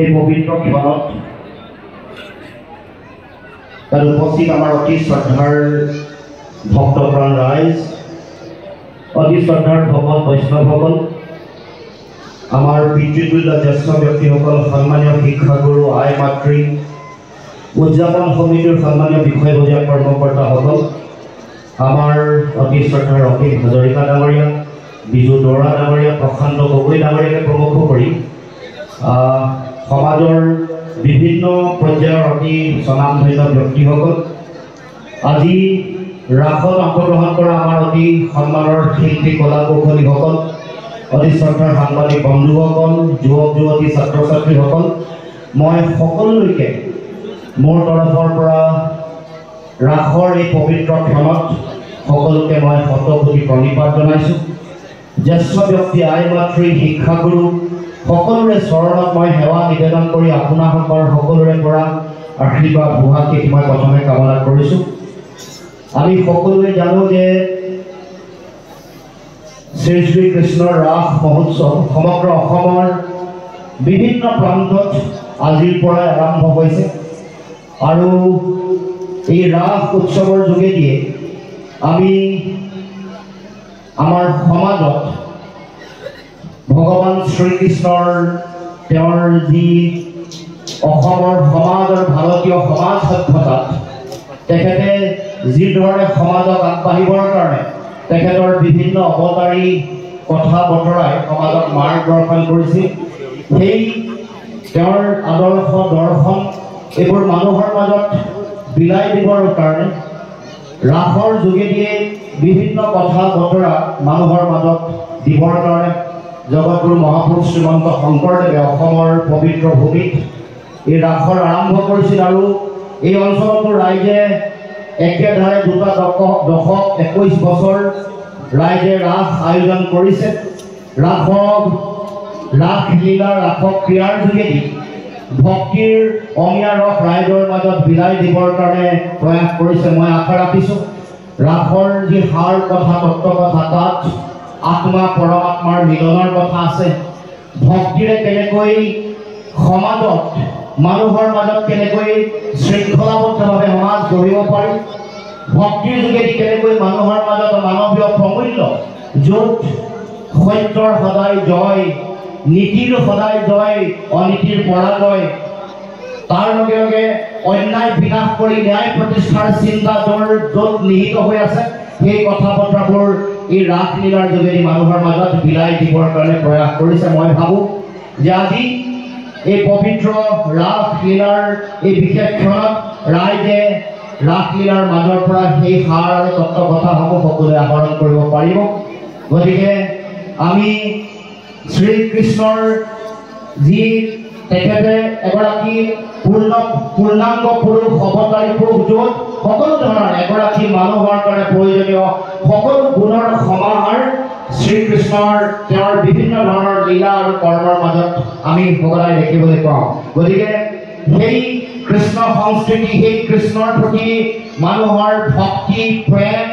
এই পবিত্ৰ ক্ষণত তাত উপস্থিত আমাৰ অতি শ্ৰদ্ধাৰ ভক্তপ্ৰাণ ৰাইজ, অতি শ্ৰদ্ধাৰ ভকত বৈষ্ণৱসকল, আমাৰ পিতৃতুল্য জ্যেষ্ঠ ব্যক্তিসকল, সন্মানীয় শিক্ষাগুৰু, আই মাতৃ, উদযাপন সমিতিৰ সন্মানীয় বিষয়ববীয়া কৰ্মকৰ্তাসকল, আমাৰ অতি শ্ৰদ্ধাৰ অখিল হাজৰিকা ডাঙৰীয়া, বিজু দৰা ডাঙৰীয়া, প্ৰশান্ত গগৈ ডাঙৰীয়াকে প্ৰমুখ কৰি সমাজৰ বিভিন্ন পৰ্যায়ৰ অতি স্বনামধন্য ব্যক্তিসকল, আজি ৰাসত অংশগ্ৰহণ কৰা আমাৰ অতি সন্মানৰ শিল্পী কলা কৌশলীসকল, অতি শ্ৰদ্ধাৰ সাংবাদিক বন্ধুসকল, যুৱক যুৱতী, ছাত্ৰ ছাত্ৰীসকল, মই সকলোলৈকে মোৰ তৰফৰ পৰা ৰাসৰ এই পবিত্ৰ ক্ষণত সকলোকে মই শতকোটি প্ৰণিপাত জনাইছোঁ। জ্যেষ্ঠ ব্যক্তি, আই মাতৃ, শিক্ষাগুৰু সকলোৰে চৰণত মই সেৱা নিবেদন কৰি আপোনাসকল সকলোৰে পৰা আশীৰ্বাদ ভূহাশীষ মই প্ৰথমে কামনা কৰিছোঁ। আমি সকলোৱে জানো যে শ্ৰী শ্ৰী কৃষ্ণৰ ৰাস মহোৎসৱ সমগ্ৰ অসমৰ বিভিন্ন প্ৰান্তত আজিৰ পৰাই আৰম্ভ হৈছে আৰু এই ৰাস উৎসৱৰ যোগেদিয়ে আমি আমাৰ সমাজত ভগৱান শ্ৰীকৃষ্ণৰ তেওঁৰ যি অসমৰ সমাজ আৰু ভাৰতীয় সমাজ সভ্যতাত তেখেতে যিধৰণে সমাজক আগবাঢ়িবৰ কাৰণে তেখেতৰ বিভিন্ন অৱতাৰী কথা বতৰাই সমাজক মাৰ্গদৰ্শন কৰিছিল, সেই তেওঁৰ আদৰ্শ দৰ্শন এইবোৰ মানুহৰ মাজত বিলাই দিবৰ কাৰণে ৰাসৰ যোগেদিয়ে বিভিন্ন কথা বতৰা মানুহৰ মাজত দিবৰ কাৰণে জগতগুৰু মহাপুৰুষ শ্ৰীমন্ত শংকৰদেৱে অসমৰ পবিত্ৰ ভূমিত এই ৰাসৰ আৰম্ভ কৰিছিল আৰু এই অঞ্চলটোৰ ৰাইজে একেধাৰে দুটা দশক 21 বছৰ ৰাইজে ৰাস আয়োজন কৰিছে। ৰাসলীলা ৰাসক ক্ৰীড়াৰ যোগেদি ভক্তিৰ অমীয়া ৰস ৰাইজৰ মাজত বিলাই দিবৰ কাৰণে প্ৰয়াস কৰিছে। মই আশা ৰাখিছোঁ ৰাসৰ যি সাৰ কথা তত্ত্ব কথা তাত আত্মা পৰমাত্মাৰ মিলনৰ কথা আছে। ভক্তিৰে কেনেকৈ সমাজত মানুহৰ মাজত কেনেকৈ শৃংখলাবদ্ধভাৱে সমাজ গঢ়িব পাৰি, ভক্তিৰ যোগেদি কেনেকৈ মানুহৰ মাজত মানৱীয় প্ৰমূল্য য'ত সত্যৰ সদায় জয়, নীতিৰ সদায় জয়, অনীতিৰ পৰাজয়, তাৰ লগে লগে অন্যায় বিনাশ কৰি ন্যায় প্ৰতিষ্ঠাৰ চিন্তা য'ত নিহিত হৈ আছে, সেই কথা বতৰাবোৰ এই ৰাসলীলাৰ যোগেদি মানুহৰ মাজত বিলাই দিবৰ কাৰণে প্ৰয়াস কৰিছে। মই ভাবোঁ যে আজি এই পবিত্ৰ ৰাসলীলাৰ এই বিশেষ ক্ষণত ৰাইজে ৰাসলীলাৰ মাজৰ পৰা সেই সাৰ আৰু তত্ত্ব কথাসমূহ সকলোৱে আহৰণ কৰিব পাৰিব। গতিকে আমি শ্ৰীকৃষ্ণৰ যি তেখেতে এগৰাকী পূৰ্ণাংগ পুৰুষ, অৱতাৰী পুৰুষ, য'ত সকলো ধৰণৰ এগৰাকী মানুহৰ কাৰণে প্ৰয়োজনীয় সকলো গুণৰ সমাহাৰ শ্ৰীকৃষ্ণৰ তেওঁৰ বিভিন্ন ধৰণৰ লীলা আৰু কৰ্মৰ মাজত আমি সদায় দেখিবলৈ পাওঁ। গতিকে সেই কৃষ্ণ সংস্কৃতি, সেই কৃষ্ণৰ প্ৰতি মানুহৰ ভক্তি প্ৰেম,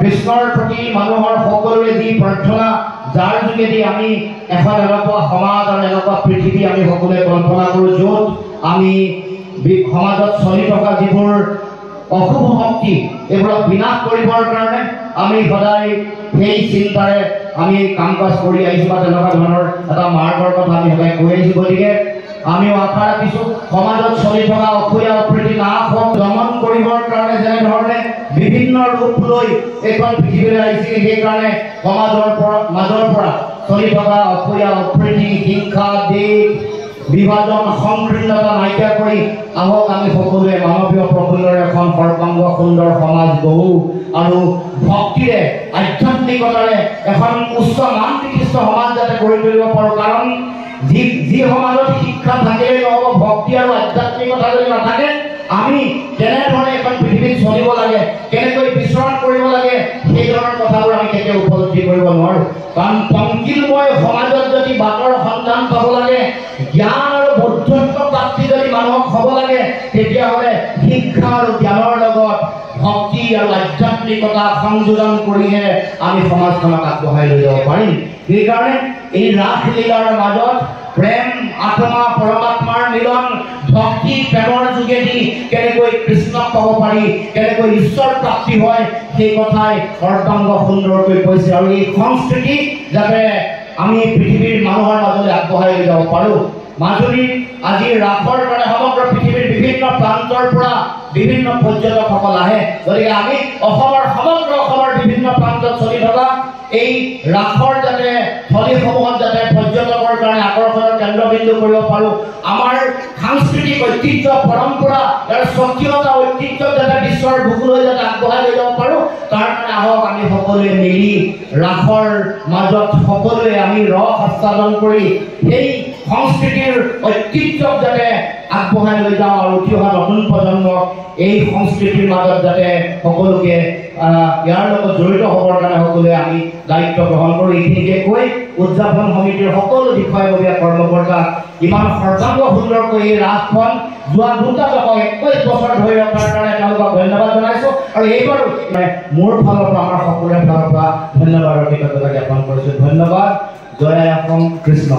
কৃষ্ণৰ প্ৰতি মানুহৰ সকলোৰে যি প্ৰাৰ্থনা, যাৰ যোগেদি আমি এখন এনেকুৱা সমাজ আৰু এনেকুৱা পৃথিৱী আমি সকলোৱে কল্পনা কৰোঁ য'ত আমি সমাজত চলি থকা যিবোৰ অশুভ শক্তি এইবোৰক বিনাশ কৰিবৰ কাৰণে আমি সদায় সেই চিন্তাৰে আমি কাম কাজ কৰি আহিছোঁ বা তেনেকুৱা ধৰণৰ এটা মাৰ্গৰ কথা আমি সদায় কৈ আহিছোঁ। গতিকে আমিও আশা ৰাখিছোঁ সমাজত চলি থকা অসূয়া অপ্ৰীতি নাশ হওক, দমন কৰিবৰ কাৰণে যেনেধৰণে বিভিন্ন ৰূপ লৈ এইখন পৃথিৱীলৈ আহিছিল, সেইকাৰণে সমাজৰ মাজৰ পৰা চলি থকা অসূয়া অপ্ৰীতি, হিংসা, দেশ বিভাজন, সংকীৰ্ণতা নাইকিয়া কৰি আহক আমি সকলোৱে মানৱীয় প্ৰফুল্লৰে এখন সৰ্বাংগ সুন্দৰ সমাজ গঢ়ো আৰু ভক্তিৰে আধ্যাত্মিকতাৰে এখন উচ্চ মান বিশিষ্ট সমাজ যাতে গঢ়ি তুলিব পাৰোঁ। কাৰণ যি সমাজত শিক্ষা থাকিলেই নহ'ব, ভক্তি আৰু আধ্যাত্মিকতা যদি নাথাকে আমি কেনেধৰণে এখন পৃথিৱীত চলিব লাগে, কেনেকৈ বিচৰণ কৰিব লাগে, সেই ধৰণৰ কথাবোৰ আমি কেতিয়াও উপলব্ধি কৰিব নোৱাৰোঁ। কাৰণ পংকিলময় সমাজত যদি বাটৰ সন্ধান পাব লাগে, জ্ঞান আৰু বৌদ্ধত্ব প্ৰাপ্তি যদি মানুহক হ'ব লাগে, তেতিয়াহ'লে শিক্ষা আৰু জ্ঞানৰ লগত ভক্তি আৰু আধ্যাত্মিকতা সংযোজন কৰিহে আমি সমাজখনক আগবঢ়াই লৈ যাব পাৰিম। সেইকাৰণে এই ৰাসলীলাৰ মাজত প্ৰেম আত্মা পৰমাত্মাৰ মিলন ভক্তি প্ৰেমৰ যোগেদি কেনেকৈ কৃষ্ণক পাব পাৰি কেনেকৈ ঈশ্বৰ প্ৰাপ্তি হয় সেই কথাই অৰ্ধাংগ সুন্দৰকৈ কৈছে আৰু এই সংস্কৃতি যাতে আমি পৃথিৱীৰ মানুহৰ মাজলৈ আগবঢ়াই লৈ যাব পাৰোঁ মাজুলীত আজি ৰাসৰ কাৰণে সমগ্ৰ পৃথিৱীৰ বিভিন্ন প্ৰান্তৰ পৰা বিভিন্ন পৰ্যটকসকল আহে গতিকে আমি সমগ্ৰ অসমৰ বিভিন্ন প্ৰান্তত চলি থকা এই ৰাসৰ যাতে থলীসমূহত যাতে পৰ্যটকৰ কাৰণে আকৰ্ষণৰ কেন্দ্ৰবিন্দু কৰিব পাৰোঁ আমাৰ সাংস্কৃতিক ঐতিহ্য পৰম্পৰা ইয়াৰ স্বকীয়তা ঐতিহ্য যাতে বিশ্বৰ বুকুলৈ যাতে আগবঢ়াই লৈ যাব পাৰোঁ তাৰ কাৰণে আহক আমি সকলোৱে মিলি ৰাসৰ মাজত সকলোৱে আমি ৰস আস্বাদন কৰি সেই সংস্কৃতিৰ ঐতিহ্যক যাতে আগবঢ়াই লৈ যাওঁ আৰু উঠি অহা নতুন প্ৰজন্মক এই সংস্কৃতিৰ মাজত যাতে সকলোকে ইয়াৰ লগত জড়িত হ'বৰ কাৰণে সকলোৱে আমি দায়িত্ব গ্ৰহণ কৰোঁ এইখিনিকে কৈ উদযাপন সমিতিৰ সকলো বিষয়ববীয়া কৰ্মকৰ্তা ইমান সৰ্বাংগ সুন্দৰকৈ এই ৰাসখন যোৱা 21 বছৰ ধৰি ৰখাৰ কাৰণে তেওঁলোকক ধন্যবাদ জনাইছোঁ আৰু এইবাৰো মোৰ ফালৰ পৰা আমাৰ সকলোৰে ফালৰ পৰা ধন্যবাদৰ কৃতজ্ঞতা জ্ঞাপন কৰিছোঁ ধন্যবাদ জয় অসম কৃষ্ণ